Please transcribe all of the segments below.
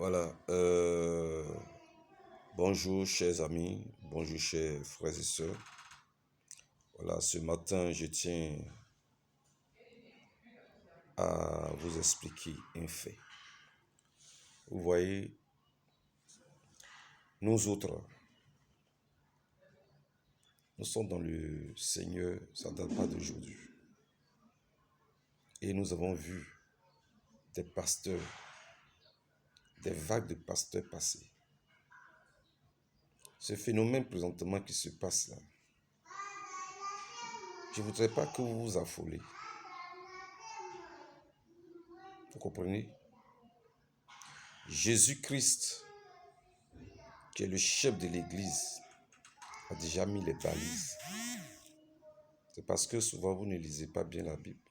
Voilà. Bonjour, chers amis. Bonjour, chers frères et sœurs. Voilà, ce matin, je tiens à vous expliquer un fait. Vous voyez, nous autres, nous sommes dans le Seigneur, ça ne date pas d'aujourd'hui. Et nous avons vu des pasteurs, des vagues de pasteurs passer. Ce phénomène présentement qui se passe là, je ne voudrais pas que vous vous affolez. Vous comprenez? Jésus-Christ, qui est le chef de l'Église, a déjà mis les balises. C'est parce que souvent vous ne lisez pas bien la Bible.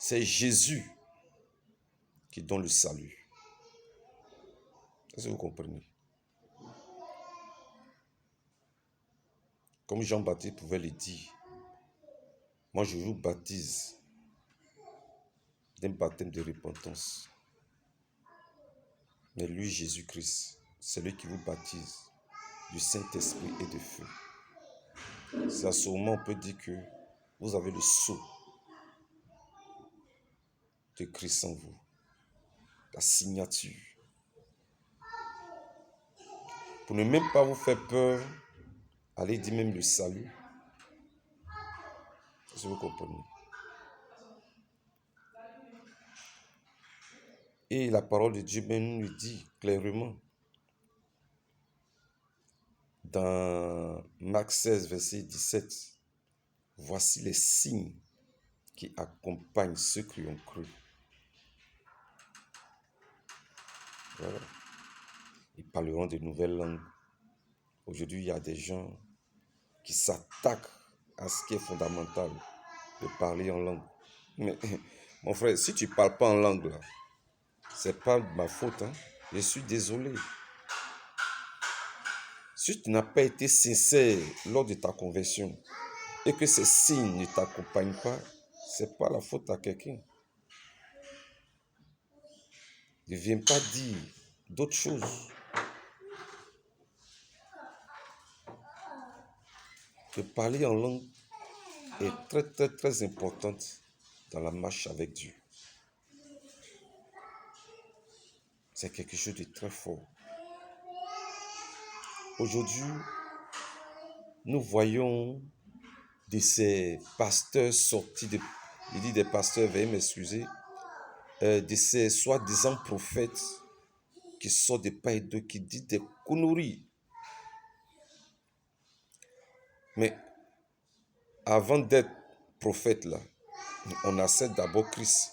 C'est Jésus qui donne le salut. Est-ce que vous comprenez? Comme Jean-Baptiste pouvait le dire, moi je vous baptise d'un baptême de repentance. Mais lui, Jésus-Christ, c'est lui qui vous baptise du Saint-Esprit et de feu. C'est à ce moment on peut dire que vous avez le sceau de Christ en vous, la signature. Pour ne même pas vous faire peur, allez dire même le salut. Est-ce que vous comprenez? Et la parole de Dieu nous le dit clairement. Dans Marc 16, verset 17, voici les signes qui accompagnent ceux qui ont cru. Voilà. Ils parleront de nouvelles langues. Aujourd'hui, il y a des gens qui s'attaquent à ce qui est fondamental, de parler en langue. Mais mon frère, si tu ne parles pas en langue, là, c'est pas de ma faute. Hein? Je suis désolé. Si tu n'as pas été sincère lors de ta conversion et que ces signes ne t'accompagnent pas, ce n'est pas la faute à quelqu'un. Ne viens pas dire d'autres choses. De parler en langue est très, très, très importante dans la marche avec Dieu. C'est quelque chose de très fort. Aujourd'hui, nous voyons de ces pasteurs sortis de... Il dit des pasteurs, veuillez m'excuser, de ces soi-disant prophètes qui sortent de pas et d'eux, qui disent des conneries. Mais avant d'être prophète là, on accepte d'abord Christ.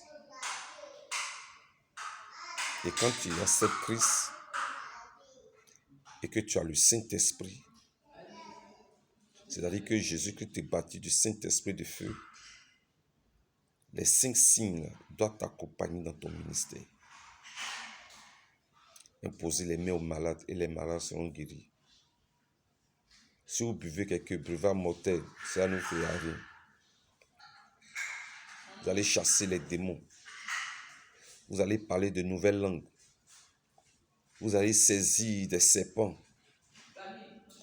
Et quand tu acceptes Christ et que tu as le Saint-Esprit, c'est-à-dire que Jésus-Christ t'est baptisé du Saint-Esprit de feu, les 5 signes là, doivent t'accompagner dans ton ministère. Imposer les mains aux malades et les malades seront guéris. Si vous buvez quelques breuvages mortels, ça ne fait rien. Vous allez chasser les démons. Vous allez parler de nouvelles langues. Vous allez saisir des serpents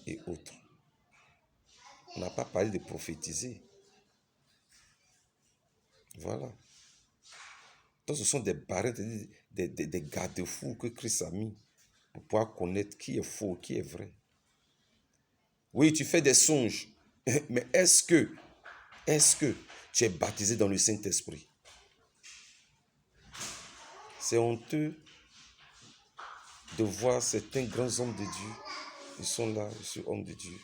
et autres. On n'a pas parlé de prophétiser. Voilà. Donc ce sont des barrettes, des garde-fous que Christ a mis pour pouvoir connaître qui est faux, qui est vrai. Oui, tu fais des songes, mais est-ce que tu es baptisé dans le Saint-Esprit? C'est honteux de voir certains grands hommes de Dieu. Ils sont là, je suis homme de Dieu.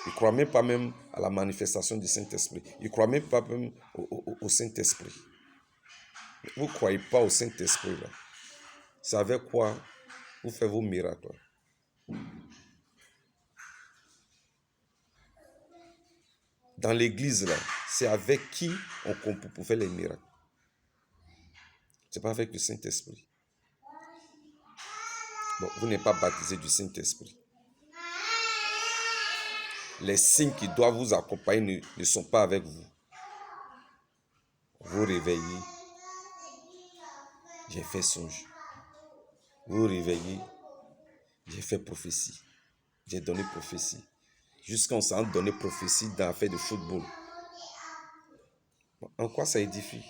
Ils ne croient même pas même à la manifestation du Saint-Esprit. Ils ne croient même pas même au Saint-Esprit. Vous ne croyez pas au Saint-Esprit là. C'est avec quoi vous faites vos miracles. Dans l'église là, c'est avec qui on peut faire les miracles. Ce n'est pas avec le Saint-Esprit. Bon, vous n'êtes pas baptisé du Saint-Esprit. Les signes qui doivent vous accompagner ne sont pas avec vous. Vous réveillez, j'ai fait songe. Vous vous réveillez, j'ai fait prophétie. J'ai donné prophétie. Jusqu'à on s'en donné prophétie dans l'affaire de football. En quoi ça édifie?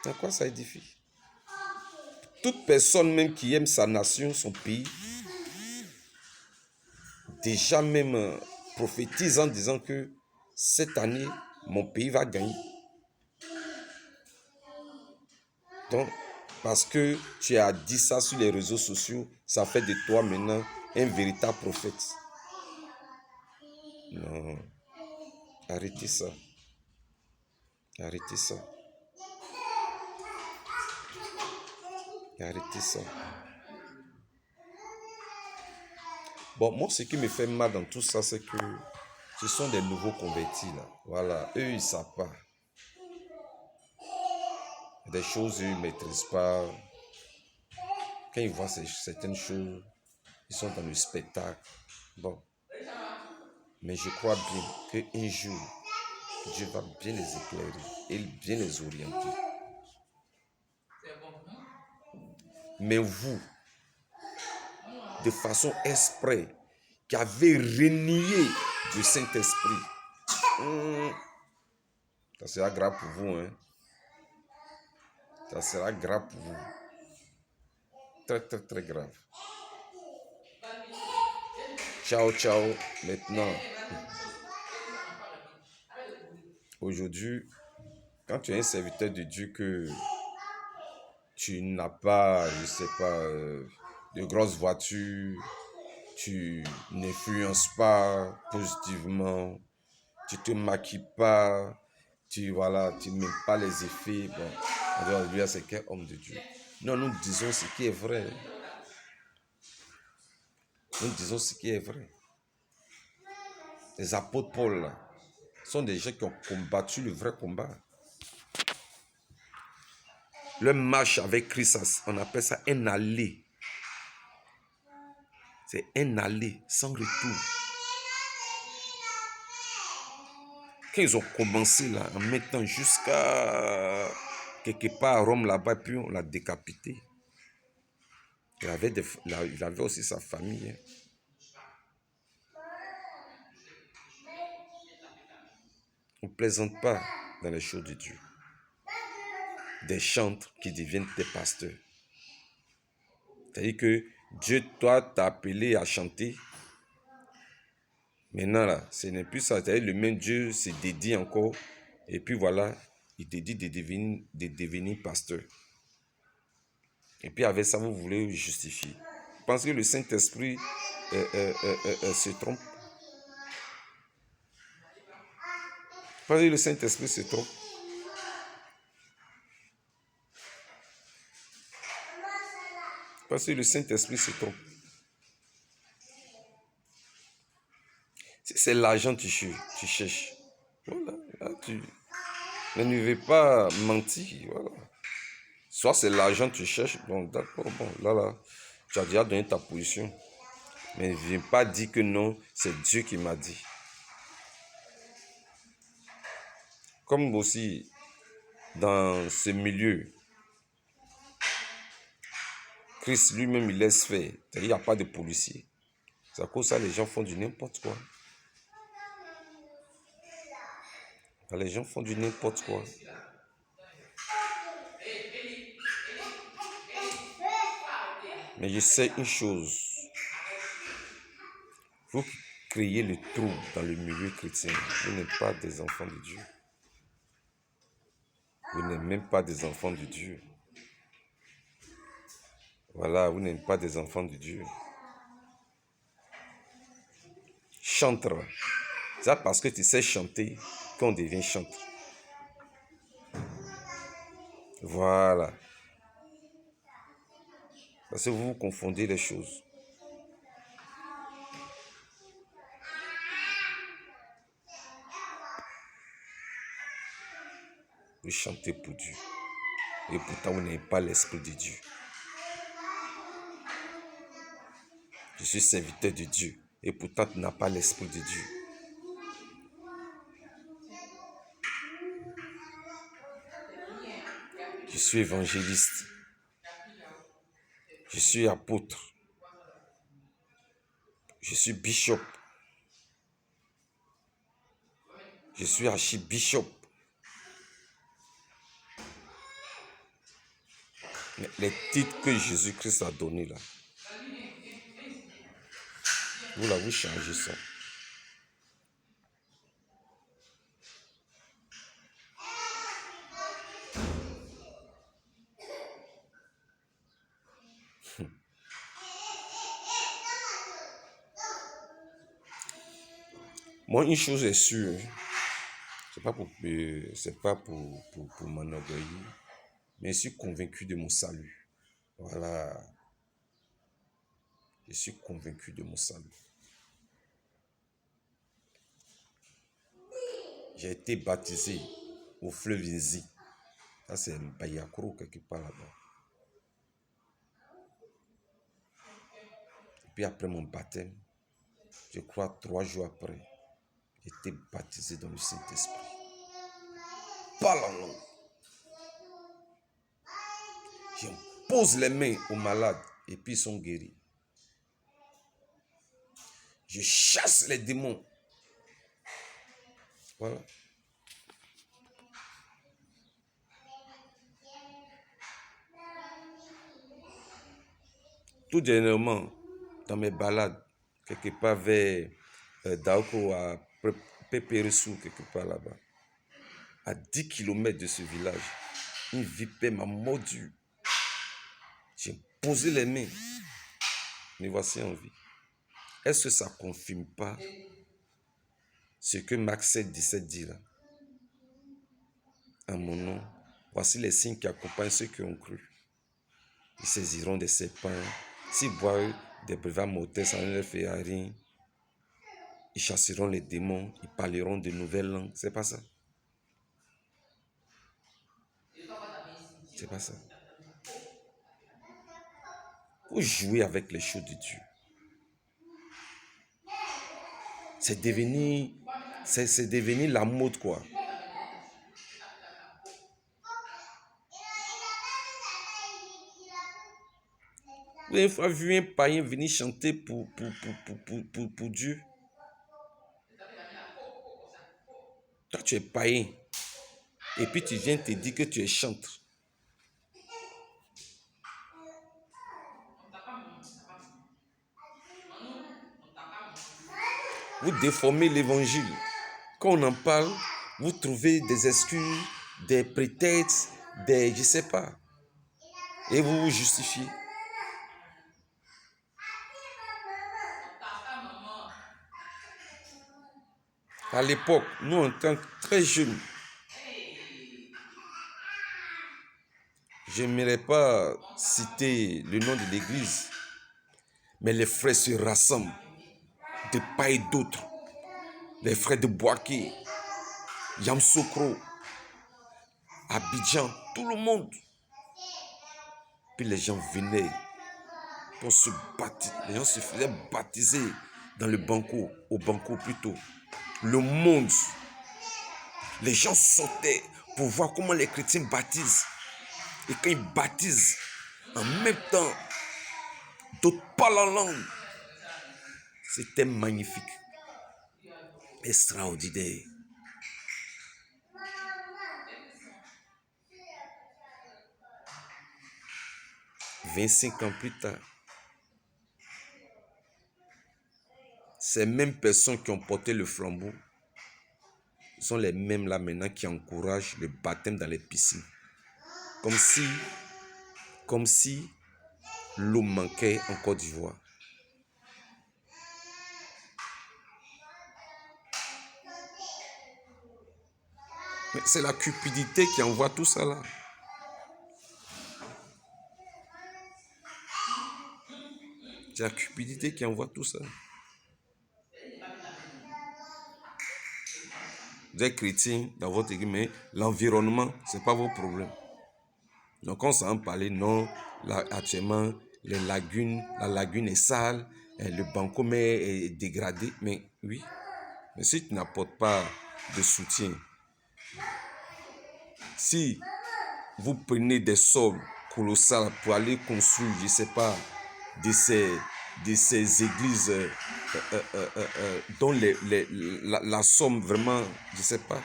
En quoi ça édifie? Toute personne même qui aime sa nation, son pays, déjà même prophétise en disant que cette année, mon pays va gagner. Donc, parce que tu as dit ça sur les réseaux sociaux, ça fait de toi maintenant un véritable prophète. Non, arrêtez ça. Arrêtez ça. Arrêtez ça. Bon, moi, ce qui me fait mal dans tout ça, c'est que ce sont des nouveaux convertis, là. Voilà, eux, ils ne savent pas. Des choses, ils ne maîtrisent pas. Quand ils voient certaines choses, ils sont dans le spectacle. Bon. Mais je crois bien qu'un jour, Dieu va bien les éclairer et bien les orienter. Mais vous, de façon exprès, qui avez renié le Saint-Esprit, ça sera grave pour vous, hein. Ça sera grave pour vous. Très, très, très grave. Ciao, ciao. Maintenant, aujourd'hui, quand tu es un serviteur de Dieu que tu n'as pas, je ne sais pas, de grosses voitures, tu n'influences pas positivement, tu ne te maquilles pas, tu ne mets pas les effets. Bon, on doit dire c'est quel homme de Dieu. Non, nous disons ce qui est vrai. Nous disons ce qui est vrai. Les apôtres Paul là, sont des gens qui ont combattu le vrai combat. Leur marche avec Christ, on appelle ça un aller. C'est un aller sans retour. Quand ils ont commencé là, en mettant jusqu'à quelque part à Rome là-bas, puis on l'a décapité. Il avait aussi sa famille. Hein. On ne plaisante pas dans les choses de Dieu. Des chantres qui deviennent des pasteurs. C'est-à-dire que Dieu, toi, t'a appelé à chanter. Maintenant, là, ce n'est plus ça. C'est-à-dire le même Dieu se dédie encore. Et puis voilà, il te dit de devenir pasteur. Et puis avec ça, vous voulez justifier. Vous pensez que le Saint-Esprit se trompe? Vous pensez que le Saint-Esprit se trompe? Vous pensez que le Saint-Esprit se trompe? Si c'est l'argent que tu cherches, voilà, là, mais ne veux pas mentir, voilà. Soit c'est l'argent que tu cherches, bon, d'accord, bon, là, tu as déjà donné ta position. Mais ne viens pas dire que non, c'est Dieu qui m'a dit. Comme aussi, dans ce milieu, Christ lui-même, il laisse faire. Il n'y a pas de policiers. C'est à cause de ça les gens font du n'importe quoi. Les gens font du n'importe quoi. Mais je sais une chose. Vous qui créez le trouble dans le milieu chrétien, vous n'êtes pas des enfants de Dieu. Vous n'êtes même pas des enfants de Dieu. Voilà, vous n'êtes pas des enfants de Dieu. Chantre. C'est parce que tu sais chanter qu'on devient chantre. Voilà. Parce que vous confondez les choses. Vous chantez pour Dieu. Et pourtant, vous n'avez pas l'esprit de Dieu. Je suis serviteur de Dieu. Et pourtant, tu n'as pas l'esprit de Dieu. Je suis évangéliste. Je suis apôtre. Je suis bishop. Je suis archibishop. Les titres que Jésus-Christ a donnés là. Vous changez ça. Moi, une chose est sûre, c'est pas pour m'enorgueillir, mais je suis convaincu de mon salut. Voilà. Je suis convaincu de mon salut. J'ai été baptisé au fleuve Inzi. Ça, c'est un Bayakro quelque part là-bas. Et puis après mon baptême, je crois 3 jours après, j'ai été baptisé dans le Saint-Esprit. Parle en langue. Je pose les mains aux malades et puis ils sont guéris. Je chasse les démons. Voilà. Tout dernièrement, dans mes balades, quelque part vers Daoko, à Péperesou, quelque part là-bas, à 10 km de ce village, une vipère m'a mordu. J'ai posé les mains. Me voici en vie. Est-ce que ça ne confirme pas ce que Marc 7, 17 dit là? En mon nom, voici les signes qui accompagnent ceux qui ont cru. Ils saisiront des serpents. S'ils boivent des breuvages mortels, ça ne leur fera rien. Ils chasseront les démons. Ils parleront de nouvelles langues. C'est pas ça. C'est pas ça. Vous jouez avec les choses de Dieu. C'est devenu la mode, quoi. Vous avez une fois vu un païen venir chanter pour Dieu? Toi, tu es païen. Et puis tu viens te dire que tu es chanteur. Vous déformez l'évangile. Quand on en parle, vous trouvez des excuses, des prétextes, je ne sais pas. Et vous vous justifiez. À l'époque, nous en tant que très jeunes, je n'aimerais pas citer le nom de l'église, mais les frères se rassemblent de part et d'autre. Les frères de Boaké, Yamsokro, Abidjan, tout le monde. Puis les gens venaient pour se baptiser. Les gens se faisaient baptiser dans le banco, au banco plutôt. Le monde. Les gens sautaient pour voir comment les chrétiens baptisent. Et quand ils baptisent, en même temps, d'autres parlent en langue. C'était magnifique. Extraordinaire. 25 ans plus tard, ces mêmes personnes qui ont porté le flambeau sont les mêmes là maintenant qui encouragent le baptême dans les piscines. Comme si l'eau manquait en Côte d'Ivoire. Mais c'est la cupidité qui envoie tout ça là. C'est la cupidité qui envoie tout ça. Vous êtes chrétien dans votre église, mais l'environnement, ce n'est pas vos problèmes. Donc on s'en parle, non, là, actuellement, la lagune est sale, le banco est dégradé. Mais oui, mais si tu n'apportes pas de soutien, si vous prenez des sommes colossales pour aller construire, je ne sais pas, de ces églises dont la somme vraiment, je ne sais pas.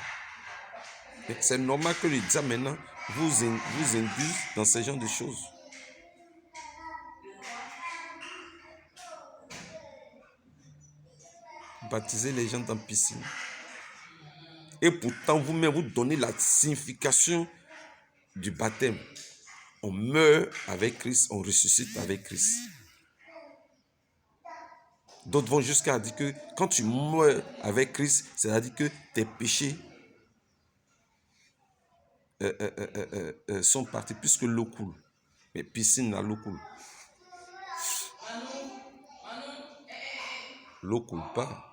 C'est normal que le diable maintenant vous induise dans ce genre de choses. Baptisez les gens dans la piscine. Et pourtant, vous-même, vous donnez la signification du baptême. On meurt avec Christ, on ressuscite avec Christ. D'autres vont jusqu'à dire que quand tu meurs avec Christ, c'est-à-dire que tes péchés sont partis puisque l'eau coule. Mais piscine, l'eau coule. L'eau coule pas.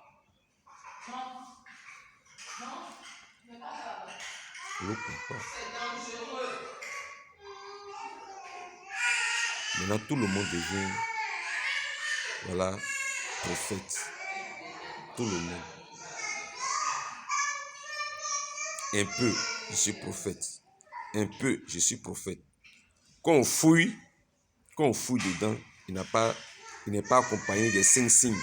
L'eau coule pas. Maintenant, tout le monde devient, voilà, prophète. Tout le monde. Un peu, je suis prophète. Un peu, je suis prophète. Quand on fouille dedans, il n'est pas accompagné des 5 signes,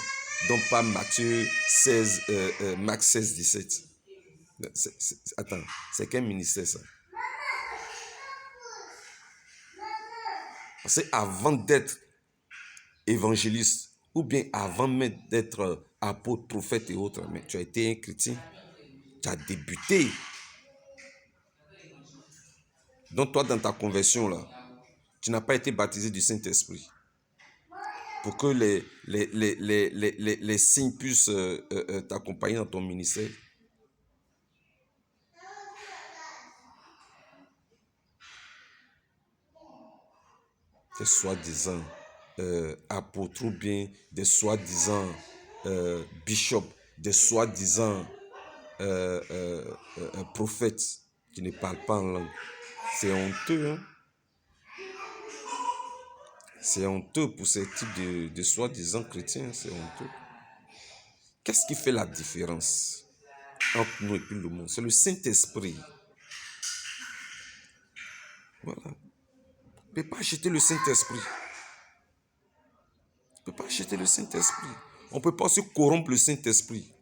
dont pas Matthieu 16, Marc 16, 17. Attends, c'est quel ministère ça? C'est avant d'être évangéliste, ou bien avant même d'être apôtre, prophète et autres, mais tu as été un chrétien, tu as débuté. Donc toi, dans ta conversion, là, tu n'as pas été baptisé du Saint-Esprit. Pour que les signes puissent t'accompagner dans ton ministère. Des soi-disant apôtres ou bien des soi-disant bishops, des soi-disant prophètes qui ne parlent pas en langue. C'est honteux, hein? C'est honteux pour ce type de soi-disant chrétiens, c'est honteux. Qu'est-ce qui fait la différence entre nous et puis le monde? C'est le Saint-Esprit. Voilà. On ne peut pas acheter le Saint-Esprit. On ne peut pas acheter le Saint-Esprit. On ne peut pas se corrompre le Saint-Esprit.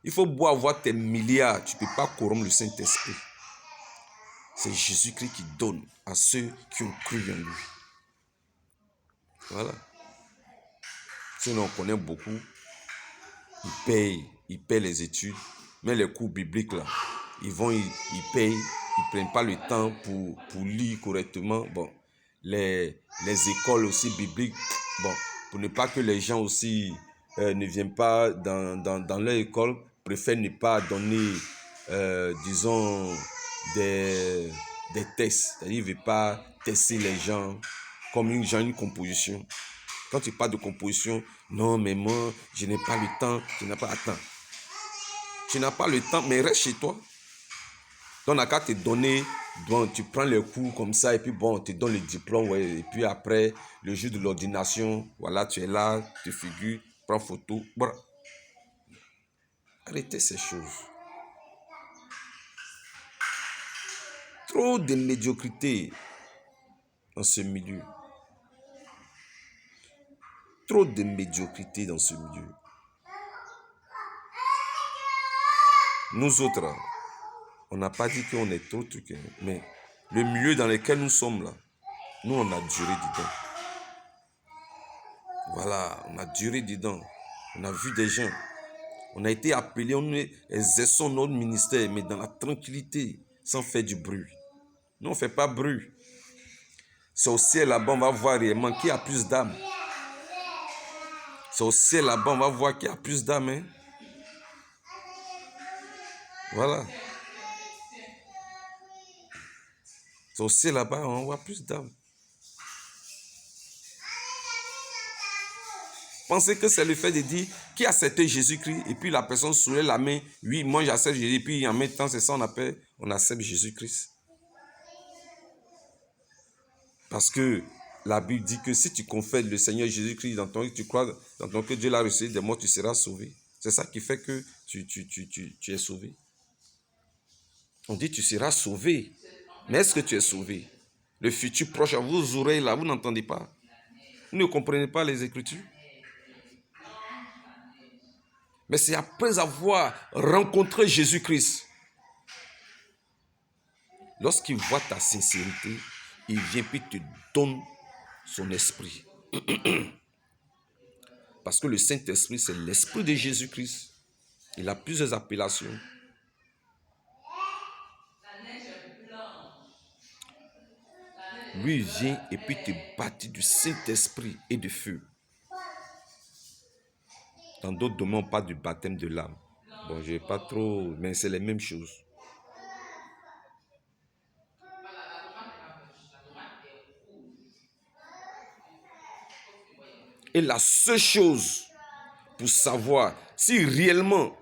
Il faut beau avoir tes milliards, tu ne peux pas corrompre le Saint-Esprit. C'est Jésus-Christ qui donne à ceux qui ont cru en lui. Voilà. Sinon, on connaît beaucoup. Ils payent les études, mais les cours bibliques, là, ils payent, ils ne prennent pas le temps pour lire correctement. Bon, les écoles aussi bibliques, bon, pour ne pas que les gens aussi ne viennent pas dans leur école, préfèrent ne pas donner, disons, des tests. C'est-à-dire, ils ne veulent pas tester les gens comme une composition. Quand tu parles de composition, non, mais moi, je n'ai pas le temps, je n'ai pas le temps. Tu n'as pas le temps, mais reste chez toi. Donc, on n'a qu'à te donner, bon, tu prends les cours comme ça, et puis bon, on te donne le diplôme, ouais, et puis après, le jour de l'ordination, voilà, tu es là, tu figures, prends photo. Bon. Arrêtez ces choses. Trop de médiocrité dans ce milieu. Trop de médiocrité dans ce milieu. Nous autres, on n'a pas dit qu'on est trop trucs, mais le milieu dans lequel nous sommes là, nous on a duré dedans. Voilà, on a duré dedans. On a vu des gens. On a été appelés, on exerçons notre ministère, mais dans la tranquillité, sans faire du bruit. Nous, on ne fait pas bruit. C'est au ciel là-bas, on va voir réellement qui a plus d'âme. C'est au ciel là-bas, on va voir qui a plus d'âme. Hein? Voilà. C'est au ciel là-bas, on voit plus d'âme. Pensez que c'est le fait de dire qui a accepté Jésus-Christ et puis la personne soulève la main. Oui, moi j'accepte Jésus. Et puis en même temps, c'est ça on accepte Jésus-Christ. Parce que la Bible dit que si tu confesses le Seigneur Jésus-Christ dans ton cœur, tu crois dans ton cœur que Dieu l'a reçu des morts, tu seras sauvé. C'est ça qui fait que tu es sauvé. On dit tu seras sauvé. Mais est-ce que tu es sauvé? Le futur proche à vos oreilles, là, vous n'entendez pas? Vous ne comprenez pas les Écritures? Mais c'est après avoir rencontré Jésus-Christ. Lorsqu'il voit ta sincérité, il vient puis te donne son esprit. Parce que le Saint-Esprit, c'est l'esprit de Jésus-Christ. Il a plusieurs appellations. Lui, il vient et puis te baptise du Saint-Esprit et de feu. Dans d'autres domaines, on parle du baptême de l'âme. Bon, je n'ai pas trop, mais c'est les mêmes choses. Et la seule chose pour savoir si réellement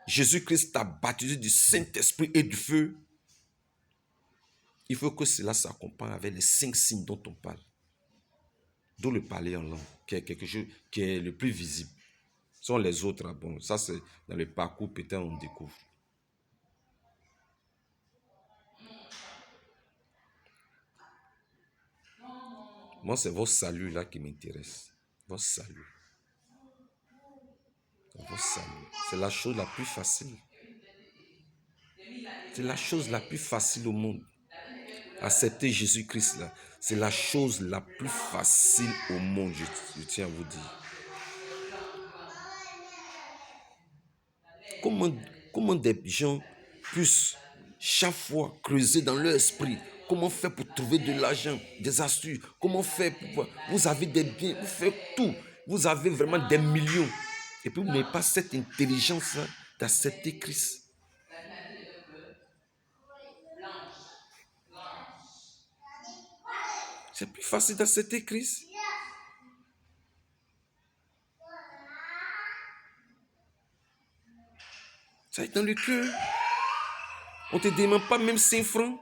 Jésus-Christ t'a baptisé du Saint-Esprit et du feu, il faut que cela s'accompagne avec les 5 signes dont on parle. D'où le parler en langue, qui est quelque chose qui est le plus visible. Ce sont les autres, bon, ça c'est dans le parcours, peut-être on découvre. Moi, c'est votre salut là qui m'intéresse. Votre salut. Votre salut. C'est la chose la plus facile. C'est la chose la plus facile au monde. Accepter Jésus-Christ là, c'est la chose la plus facile au monde, je tiens à vous dire. Comment des gens puissent chaque fois creuser dans leur esprit, comment faire pour trouver de l'argent, des astuces, comment faire pour... Vous avez des biens, vous faites tout, vous avez vraiment des millions. Et puis vous n'avez pas cette intelligence d'accepter Christ. C'est plus facile d'accepter Christ. Ça est dans le cœur. On ne te demande pas même 5 francs.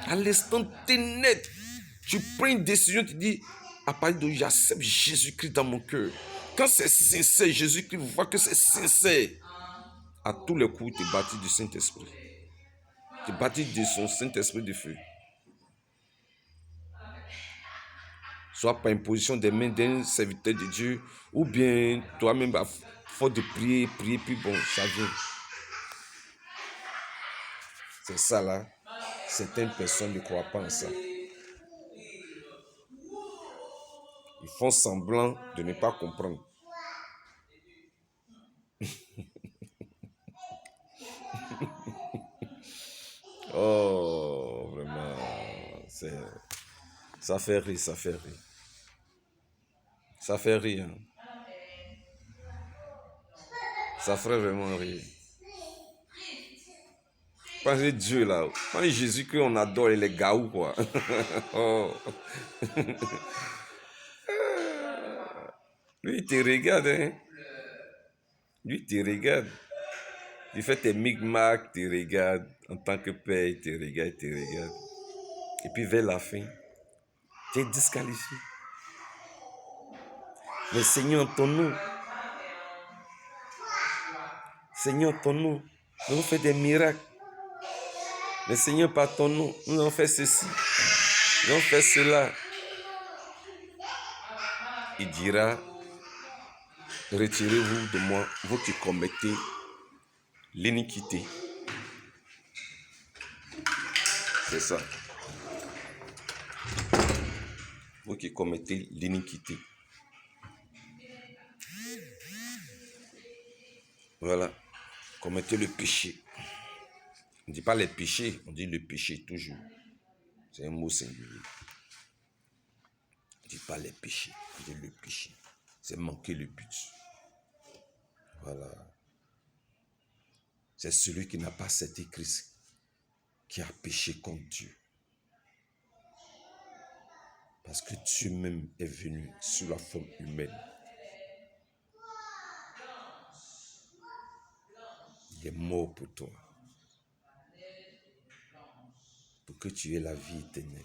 À l'instant, tu es net. Tu prends une décision, tu dis, à partir d'aujourd'hui, j'accepte Jésus-Christ dans mon cœur. Quand c'est sincère, Jésus-Christ voit que c'est sincère. À tous les coups, tu es baptisé du Saint-Esprit. Tu es baptisé de son Saint-Esprit de feu. Soit par imposition des mains d'un serviteur de Dieu, ou bien toi-même, à force de prier, puis bon, ça vient. C'est ça là. Certaines personnes ne croient pas en ça. Ils font semblant de ne pas comprendre. Oh, vraiment, ça fait rire, ça fait rire. Ça fait rire. Hein. Ça ferait vraiment rire. Pensez Dieu là. Quand Jésus qu'on adore les gaou quoi. Oh. Lui, il te regarde, hein. Lui, il te regarde. Il fait tes micmacs, il te regarde. En tant que père, il te regarde, il te regarde. Et puis vers la fin, tu es disqualifié. Mais Seigneur, ton nom. Seigneur, ton nom. Nous avons fait des miracles. Mais Seigneur, par ton nom, nous avons fait ceci. Nous avons fait cela. Il dira, retirez-vous de moi, vous qui commettez l'iniquité. C'est ça. Vous qui commettez l'iniquité. Voilà. Commettez le péché. On ne dit pas les péchés, on dit le péché toujours. C'est un mot singulier. On ne dit pas les péchés, on dit le péché. C'est manquer le but. Voilà. C'est celui qui n'a pas accepté Christ qui a péché contre Dieu. Parce que Dieu même est venu sous la forme humaine. Il est mort pour toi. Pour que tu aies la vie éternelle.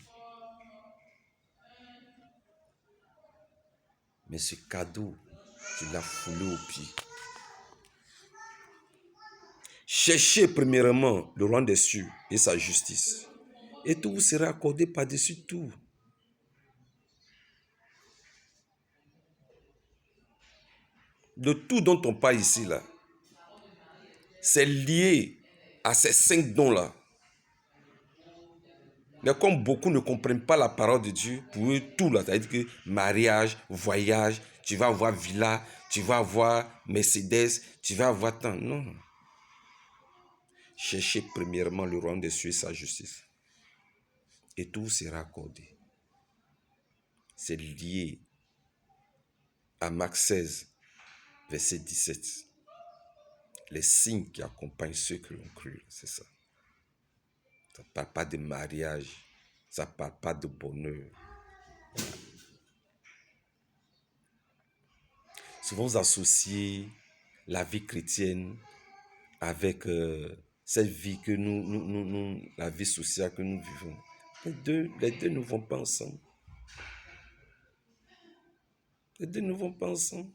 Mais ce cadeau, tu l'as foulé aux pieds. Cherchez premièrement le royaume des cieux et sa justice, et tout vous sera accordé par-dessus tout. Le tout dont on parle ici, là, c'est lié à ces 5 dons-là. Mais comme beaucoup ne comprennent pas la parole de Dieu, pour eux, tout là, c'est-à-dire que mariage, voyage, tu vas avoir villa, tu vas avoir Mercedes, tu vas avoir tant. Non. Cherchez premièrement le royaume des cieux et sa justice. Et tout sera accordé. C'est lié à Marc 16, verset 17. Les signes qui accompagnent ceux qui l'ont cru, c'est ça. Ça ne parle pas de mariage, ça ne parle pas de bonheur. Souvent, vous associez la vie chrétienne avec cette vie que la vie sociale que nous vivons. Les deux ne vont pas ensemble. Les deux ne vont pas ensemble.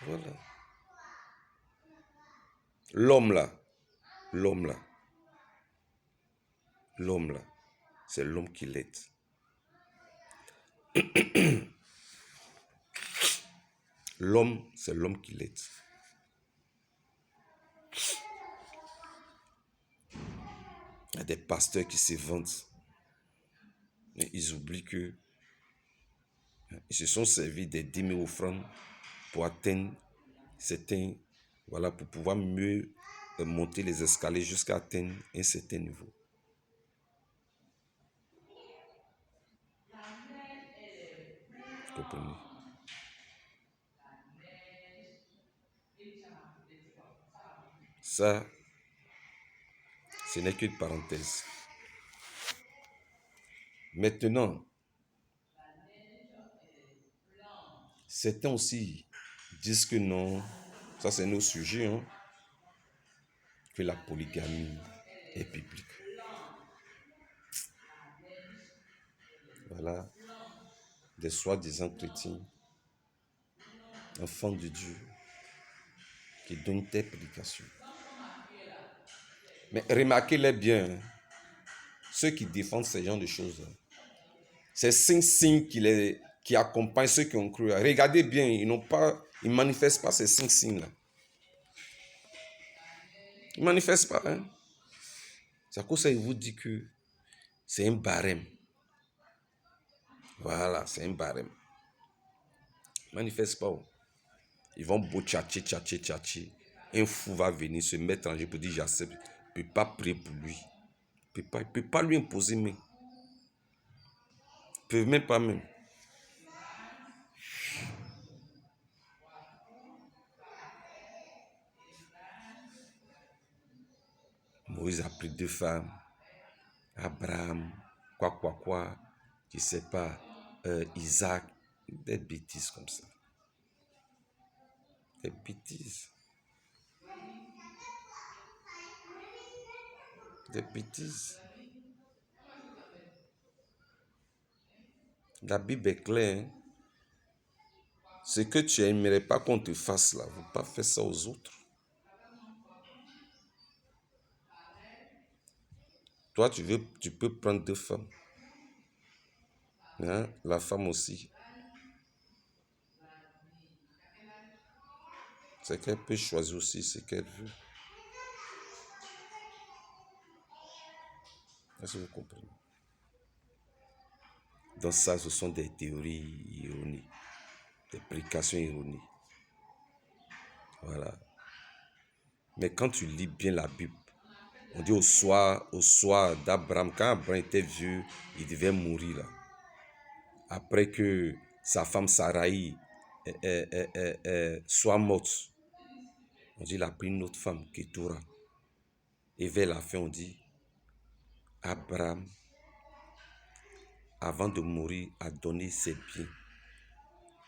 Voilà. L'homme là, c'est l'homme qui l'aide. L'homme, c'est l'homme qui l'aide. Il y a des pasteurs qui se vantent, mais ils oublient que ils se sont servis des 10 000 offrandes pour atteindre certains, voilà, pour pouvoir mieux monter les escaliers jusqu'à atteindre un certain niveau. Vous comprenez? Ça, ce n'est qu'une parenthèse. Maintenant, certains aussi disent que non, ça c'est nos sujets, hein, que la polygamie est biblique. Voilà, des soi-disant chrétiens, enfants de Dieu, qui donnent des prédications. Mais remarquez-les bien, hein, ceux qui défendent ces genres de choses, ces 5 signes qui accompagnent ceux qui ont cru. Regardez bien, ils ne manifestent pas ces 5 signes-là. Ils ne manifestent pas. Hein? C'est à cause ça, il vous dit que c'est un barème. Voilà, c'est un barème. Ils ne manifestent pas. Ils vont beau tchatcher. Un fou va venir se mettre en jeu pour dire j'accepte. Il ne peut pas prier pour lui. Il ne peut pas lui imposer main. Il ne peut même pas même. Moïse a pris 2 femmes. Abraham, quoi, je ne sais pas, Isaac, des bêtises comme ça. Des bêtises. Des bêtises. La Bible est claire. Hein? Ce que tu n'aimerais pas qu'on te fasse là, il ne faut pas faire ça aux autres. Toi, tu peux prendre 2 femmes. Hein? La femme aussi. C'est qu'elle peut choisir aussi ce qu'elle veut. Est-ce que vous comprenez? Donc ça, ce sont des théories ironiques, des prédications ironiques. Voilà. Mais quand tu lis bien la Bible, on dit au soir d'Abraham, quand Abraham était vieux, il devait mourir là. Après que sa femme Sarai soit morte, on dit il a pris une autre femme, Ketura. Et vers la fin, on dit, Abraham, avant de mourir, a donné ses biens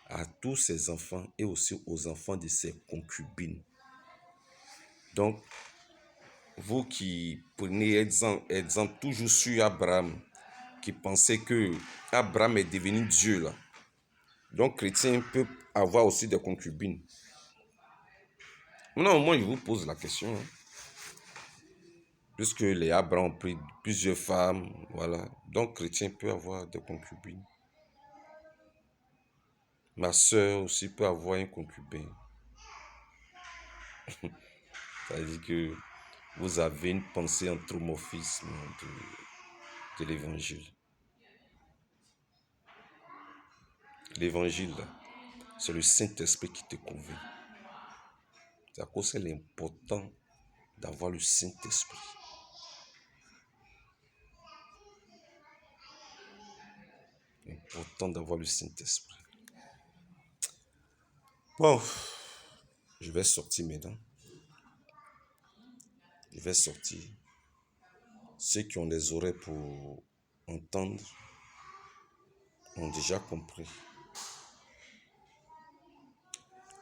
à tous ses enfants et aussi aux enfants de ses concubines. Donc, vous qui prenez exemple toujours sur Abraham, qui pensait que Abraham est devenu Dieu là. Donc, chrétien peut avoir aussi des concubines. Non, moi, je vous pose la question. Hein. Puisque les Abraham ont pris plusieurs femmes, voilà. Donc, chrétien peut avoir des concubines. Ma soeur aussi peut avoir un concubin. Ça veut dire que vous avez une pensée anthropomorphisme de l'évangile. L'évangile, c'est le Saint-Esprit qui te convainc. C'est à cause c'est important d'avoir le Saint-Esprit. Important d'avoir le Saint-Esprit. Bon, je vais sortir maintenant. Je vais sortir. Ceux qui ont les oreilles pour entendre ont déjà compris.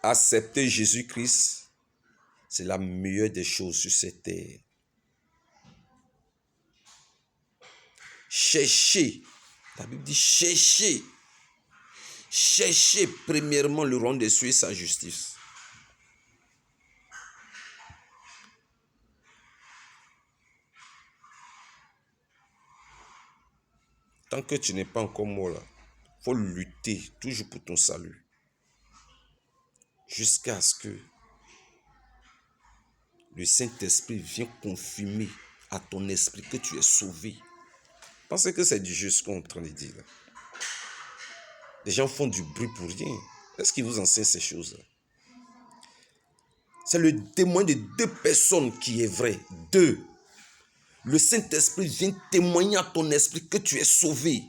Accepter Jésus-Christ, c'est la meilleure des choses sur cette terre. Cherchez, la Bible dit cherchez. Cherchez premièrement le royaume des cieux et sa justice. Tant que tu n'es pas encore mort là, il faut lutter toujours pour ton salut. Jusqu'à ce que le Saint-Esprit vienne confirmer à ton esprit que tu es sauvé. Pensez que c'est du juste ce qu'on est en train de dire là. Les gens font du bruit pour rien. Est-ce qu'ils vous enseignent ces choses-là? C'est le témoin de deux personnes qui est vrai. Deux. Le Saint-Esprit vient témoigner à ton esprit que tu es sauvé.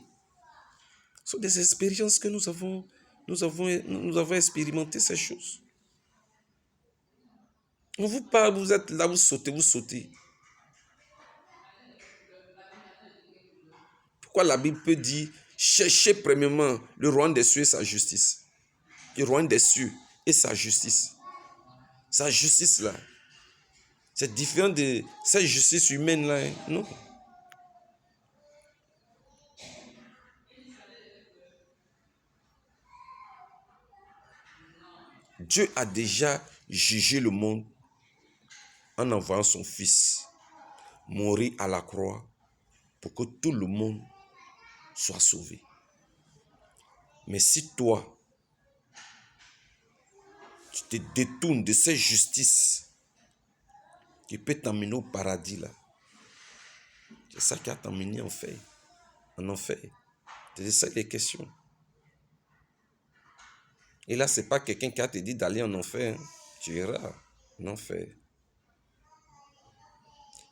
Ce sont des expériences que nous avons expérimenté ces choses. On vous parle, vous êtes là, vous sautez. Pourquoi la Bible peut dire, cherchez premièrement le royaume des cieux et sa justice. Le royaume des cieux et sa justice. Sa justice là, c'est différent de cette justice humaine là, hein? Non. Dieu a déjà jugé le monde en envoyant son Fils mourir à la croix pour que tout le monde soit sauvé. Mais si toi, tu te détournes de cette justice qui peut t'emmener au paradis là, c'est ça qui a t'emmené en enfer. C'est ça les questions. Et là, ce n'est pas quelqu'un qui a te dit d'aller en enfer. Hein. Tu iras en enfer.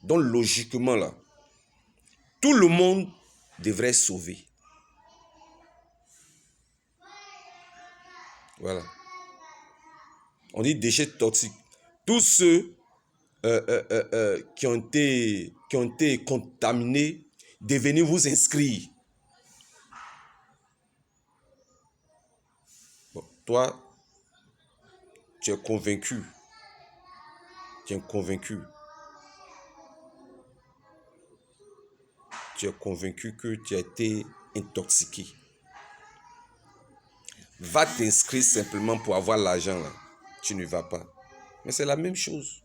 Donc logiquement là, tout le monde devrait être sauvé. Voilà. On dit déchets toxiques. Tous ceux qui ont été contaminés, de venir vous inscrire. Bon, toi, tu es convaincu. Tu es convaincu. Tu es convaincu que tu as été intoxiqué. Va t'inscrire simplement pour avoir l'argent là. Tu ne vas pas. Mais c'est la même chose.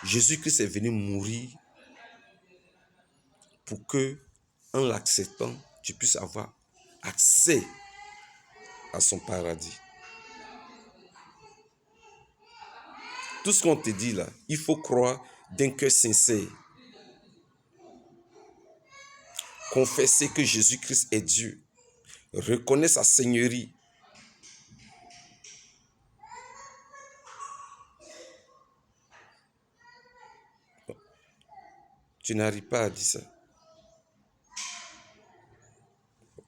Jésus-Christ est venu mourir pour que, en l'acceptant, tu puisses avoir accès à son paradis. Tout ce qu'on te dit là, il faut croire d'un cœur sincère. Confesser que Jésus-Christ est Dieu. Reconnaître sa seigneurie. Tu n'arrives pas à dire ça.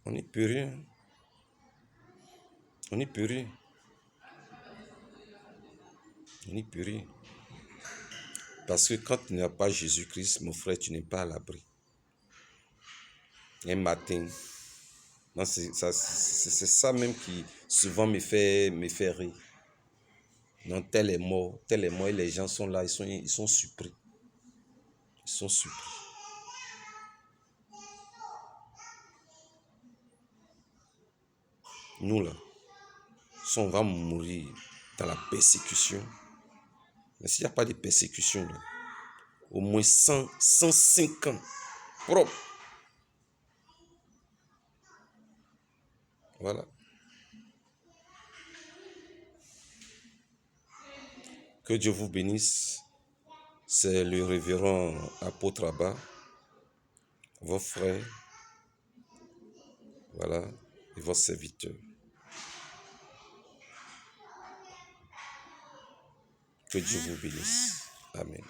On n'y peut rien. On n'y peut rien. On n'y peut rien. Parce que quand tu n'as pas Jésus-Christ, mon frère, tu n'es pas à l'abri. Un matin, c'est ça même qui souvent me fait rire. Non, tel est mort, et les gens sont là, ils sont surpris. Ils sont surpris. Nous là, si on va mourir, dans la persécution. Mais s'il n'y a pas de persécution, là, au moins 100, 105 ans, propre. Voilà. Que Dieu vous bénisse. C'est le révérend apôtre Abba, vos frères, voilà, et vos serviteurs. Que Dieu vous bénisse. Amen.